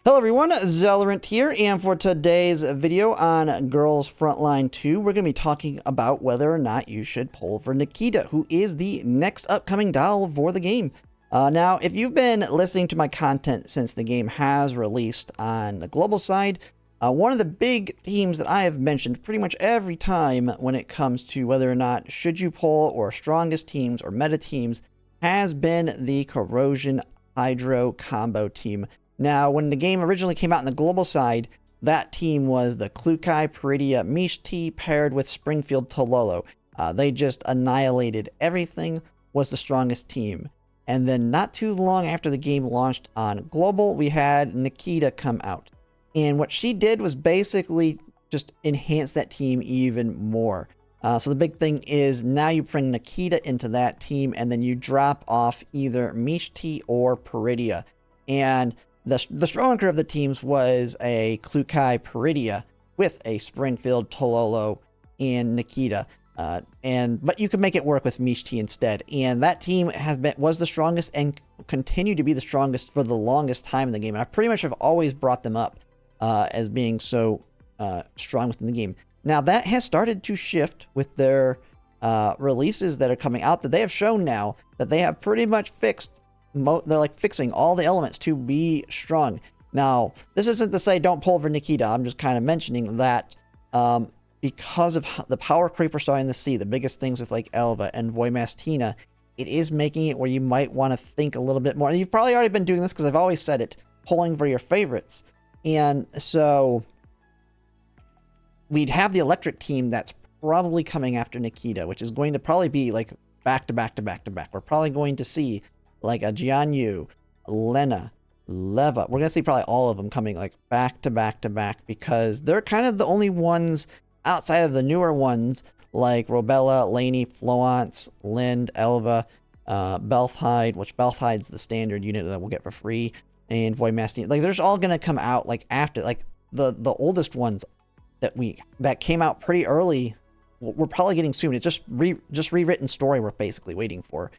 Hello everyone, Zelorant here, and for today's video on Girls Frontline 2, we're going to be talking about whether or not you should pull for Nikketa, who is the next upcoming doll for the game. Now, if you've been listening to my content since the game has released on the global side, one of the big themes that I have mentioned pretty much every time when it comes to whether or not should you pull or strongest teams or meta teams has been the Corrosion Hydro combo team. Now, when the game originally came out on the global side, that team was the Klukai Peridia Mishti paired with Springfield Tololo. They just annihilated everything, was the strongest team. And then not too long after the game launched on global, we had Nikketa come out. And what she did was basically just enhance that team even more. So the big thing is now you bring Nikketa into that team and then you drop off either Mishti or Peridia. And the stronger of the teams was a Klukai Peridia with a Springfield Tololo and Nikketa. But you could make it work with Mishti instead. And that team was the strongest and continued to be the strongest for the longest time in the game. And I pretty much have always brought them up as being so strong within the game. Now that has started to shift with their releases that are coming out, that they have shown now that they have pretty much fixed. They're like fixing all the elements to be strong. Now, this isn't to say don't pull for Nikketa. I'm just kind of mentioning that because of the power creep we're starting to see, the biggest things with like Elva and Voimastina, it is making it where you might want to think a little bit more. And you've probably already been doing this because I've always said it, pulling for your favorites. And so we'd have the electric team that's probably coming after Nikketa, which is going to probably be like back to back to back to back. We're probably going to see like a Jianyu, Lena, Leva. We're going to see probably all of them coming like back to back to back because they're kind of the only ones outside of the newer ones like Robella, Laney, Florence, Lind, Elva, Belthide, which Belthide's the standard unit that we'll get for free, and Voimastina. Like there's all going to come out like after, like the oldest ones that came out pretty early. We're probably getting soon. It's just rewritten story we're basically waiting for,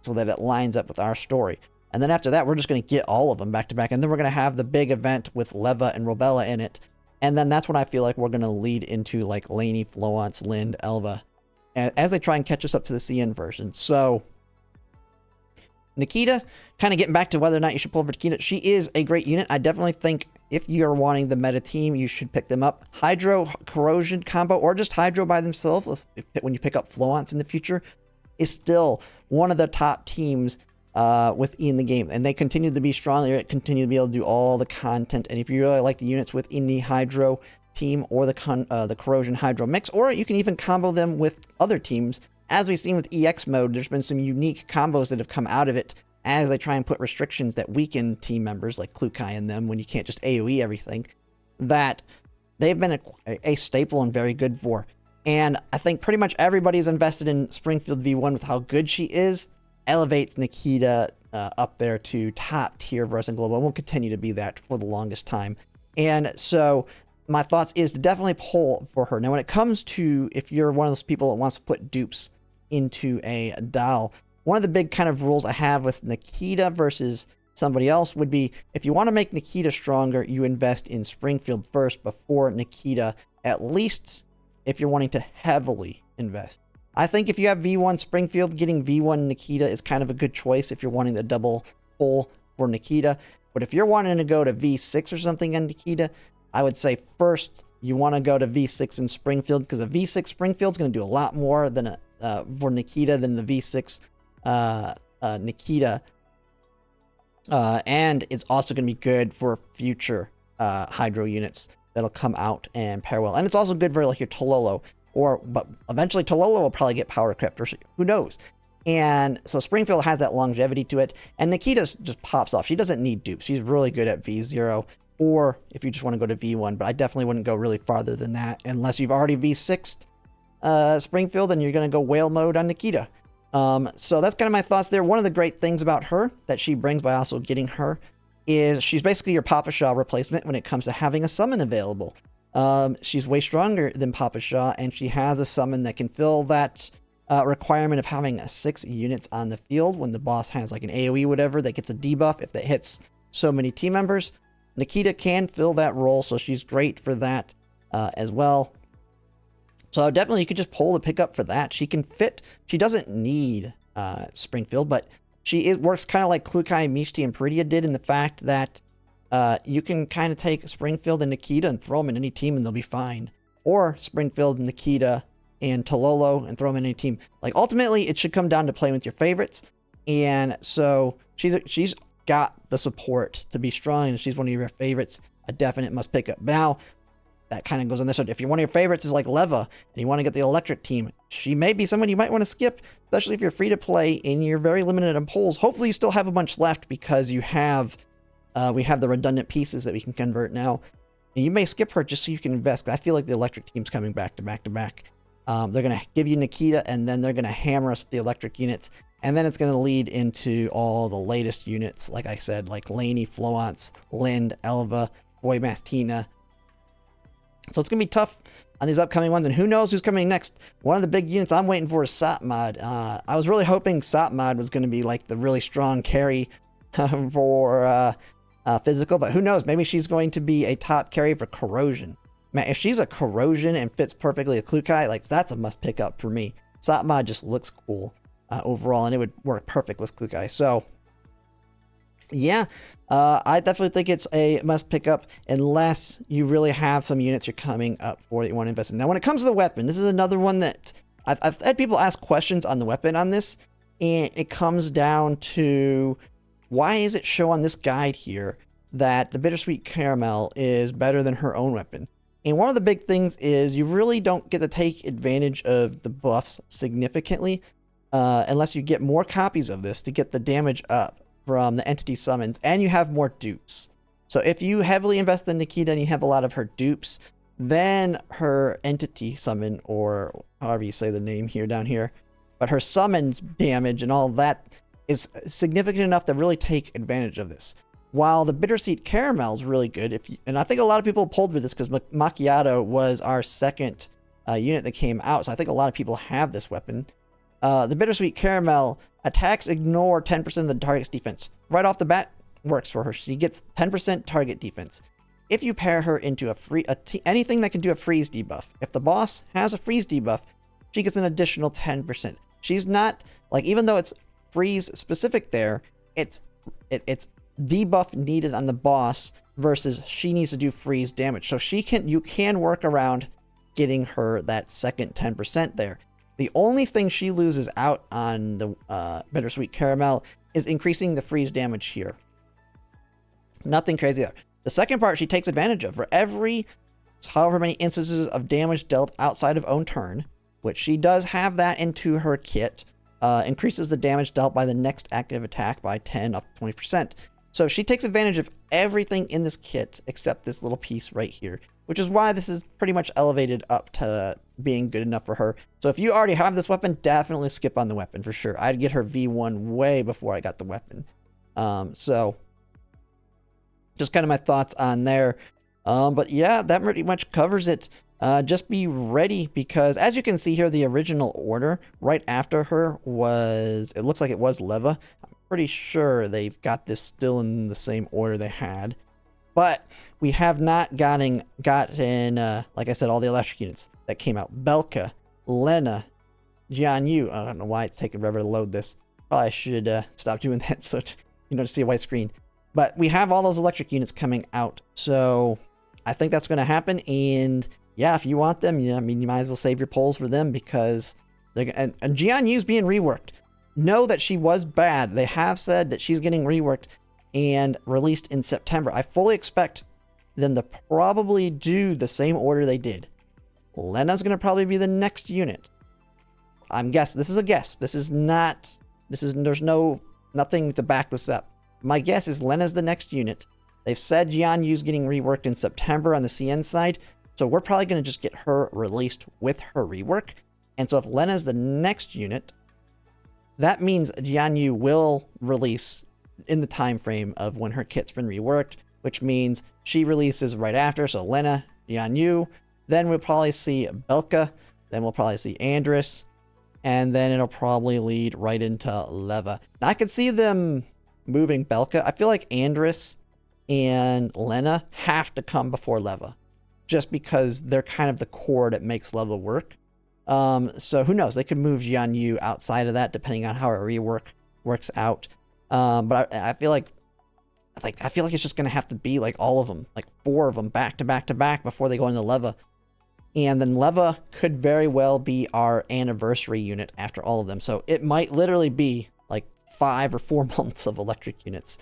so that it lines up with our story. And then after that, we're just going to get all of them back to back. And then we're going to have the big event with Leva and Robella in it. And then that's when I feel like we're going to lead into like Laney, Florence, Lind, Elva, as they try and catch us up to the CN version. So Nikketa, kind of getting back to whether or not you should pull for Nikketa. She is a great unit. I definitely think if you're wanting the meta team, you should pick them up. Hydro Corrosion combo, or just Hydro by themselves when you pick up Florence in the future, is still one of the top teams within the game, and they continue to be strong. They continue to be able to do all the content. And if you really like the units within the Hydro team or the Corrosion Hydro mix, or you can even combo them with other teams, as we've seen with EX mode, there's been some unique combos that have come out of it as they try and put restrictions that weaken team members like Klukai and them when you can't just AoE everything, that they've been a staple and very good for. And I think pretty much everybody's invested in Springfield V1 with how good she is. Elevates Nikketa up there to top tier for us in global, and will continue to be that for the longest time. And so my thoughts is to definitely pull for her. Now when it comes to if you're one of those people that wants to put dupes into a doll, one of the big kind of rules I have with Nikketa versus somebody else would be, if you want to make Nikketa stronger, you invest in Springfield first before Nikketa, at least if you're wanting to heavily invest. I think if you have V1 Springfield, getting V1 Nikketa is kind of a good choice if you're wanting the double pull for Nikketa. But if you're wanting to go to V6 or something on Nikketa, I would say first you want to go to V6 in Springfield, because a V6 Springfield is going to do a lot more than for Nikketa than the V6 Nikketa. And it's also going to be good for future Hydro units that'll come out and pair well. And it's also good for like your Tololo, but eventually Tololo will probably get power crept, or who knows. And so Springfield has that longevity to it, and Nikketa just pops off. She doesn't need dupes. She's really good at V0, or if you just want to go to V1, but I definitely wouldn't go really farther than that unless you've already V6'd Springfield and you're going to go whale mode on Nikketa. So that's kind of my thoughts there. One of the great things about her that she brings by also getting her is she's basically your Papa Shaw replacement when it comes to having a summon available. She's way stronger than Papa Shaw, and she has a summon that can fill that requirement of having 6 units on the field when the boss has like an AoE whatever that gets a debuff if that hits so many team members. Nikketa can fill that role, so she's great for that as well. So definitely you could just pull the pickup for that. She can fit. She doesn't need Springfield, but it works kind of like Klukai, Mishti, and Peridia did in the fact that you can kind of take Springfield and Nikketa and throw them in any team and they'll be fine. Or Springfield, Nikketa, and Tololo and throw them in any team. Like ultimately, it should come down to playing with your favorites. And so she's got the support to be strong, and she's one of your favorites. A definite must pick up. Now, that kind of goes on this side. If one of your favorites is like Leva and you want to get the electric team, she may be someone you might want to skip, especially if you're free to play and you're very limited on polls. Hopefully you still have a bunch left because you have we have the redundant pieces that we can convert now. And you may skip her just so you can invest. I feel like the electric team's coming back to back to back. They're going to give you Nikketa, and then they're going to hammer us with the electric units. And then it's going to lead into all the latest units, like I said, like Laney, Floance, Lind, Elva, Boymas, Tina. So it's going to be tough on these upcoming ones, and who knows who's coming next. One of the big units I'm waiting for is Satmod. I was really hoping Satmod was going to be like the really strong carry for physical, but who knows? Maybe she's going to be a top carry for Corrosion. Man, if she's a Corrosion and fits perfectly with Klukai, like that's a must pick up for me. Satmod just looks cool overall, and it would work perfect with Klukai. So yeah, I definitely think it's a must pick up unless you really have some units you're coming up for that you want to invest in. Now, when it comes to the weapon, this is another one that I've had people ask questions on the weapon on this, and it comes down to why is it show on this guide here that the Bittersweet Caramel is better than her own weapon? And one of the big things is you really don't get to take advantage of the buffs significantly unless you get more copies of this to get the damage up from the entity summons, and you have more dupes. So if you heavily invest in Nikketa and you have a lot of her dupes, then her entity summon, or however you say the name here down here, but her summons damage and all that is significant enough to really take advantage of this. While the Bittersweet Caramel is really good, and I think a lot of people pulled for this because Macchiato was our second unit that came out, so I think a lot of people have this weapon. The Bittersweet Caramel attacks ignore 10% of the target's defense. Right off the bat, works for her. She gets 10% target defense. If you pair her into anything that can do a freeze debuff, if the boss has a freeze debuff, she gets an additional 10%. She's not, like, even though it's freeze specific there, it's debuff needed on the boss versus she needs to do freeze damage. So you can work around getting her that second 10% there. The only thing she loses out on the Bittersweet Caramel is increasing the freeze damage here. Nothing crazy there. The second part she takes advantage of. For every however many instances of damage dealt outside of own turn, which she does have that into her kit, increases the damage dealt by the next active attack by 10 up to 20%. So she takes advantage of everything in this kit except this little piece right here, which is why this is pretty much elevated up to being good enough for her. So if you already have this weapon, definitely skip on the weapon for sure. I'd get her V1 way before I got the weapon. So just kind of my thoughts on there. But yeah, that pretty much covers it. Just be ready because as you can see here, the original order right after her it looks like it was Leva. I'm pretty sure they've got this still in the same order they had. But we have not gotten like I said, all the electric units that came out. Belka, Lena, Jianyu. I don't know why it's taking forever to load this. Probably should stop doing that so to see a white screen. But we have all those electric units coming out. So I think that's going to happen. And yeah, if you want them, I mean, you might as well save your polls for them because and Jianyu's being reworked. Know that she was bad. They have said that she's getting reworked and released in September. I fully expect them to probably do the same order they did. Lena's going to probably be the next unit. I'm guessing. This is a guess. There's nothing to back this up. My guess is Lena's the next unit. They've said Jianyu's getting reworked in September on the CN side. So we're probably going to just get her released with her rework. And so if Lena's the next unit, that means Jianyu will release in the time frame of when her kit's been reworked, which means she releases right after. So Lena, Jianyu, then we'll probably see Belka, then we'll probably see Andrus, and then it'll probably lead right into Leva. Now I can see them moving Belka. I feel like Andrus and Lena have to come before Leva, just because they're kind of the core that makes Leva work. So who knows? They could move Jian Yu outside of that, depending on how a rework works out. But I feel like it's just gonna have to be like all of them, like 4 of them back to back to back before they go into Leva. And then Leva could very well be our anniversary unit after all of them. So it might literally be like 5 or 4 months of electric units.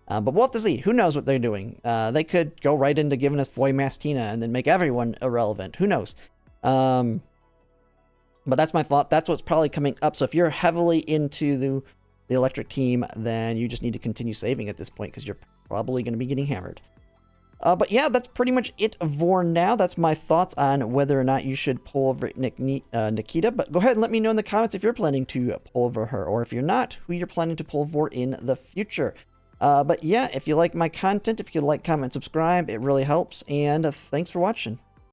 But we'll have to see. Who knows what they're doing? They could go right into giving us Voy Mastina and then make everyone irrelevant. Who knows? But that's my thought. That's what's probably coming up. So if you're heavily into the electric team, then you just need to continue saving at this point, because you're probably going to be getting hammered. But yeah, that's pretty much it for now. That's my thoughts on whether or not you should pull over Nikketa. But go ahead and let me know in the comments if you're planning to pull over her, or if you're not, who you're planning to pull over in the future. But yeah, if you like my content, if you like, comment, subscribe, it really helps. And thanks for watching.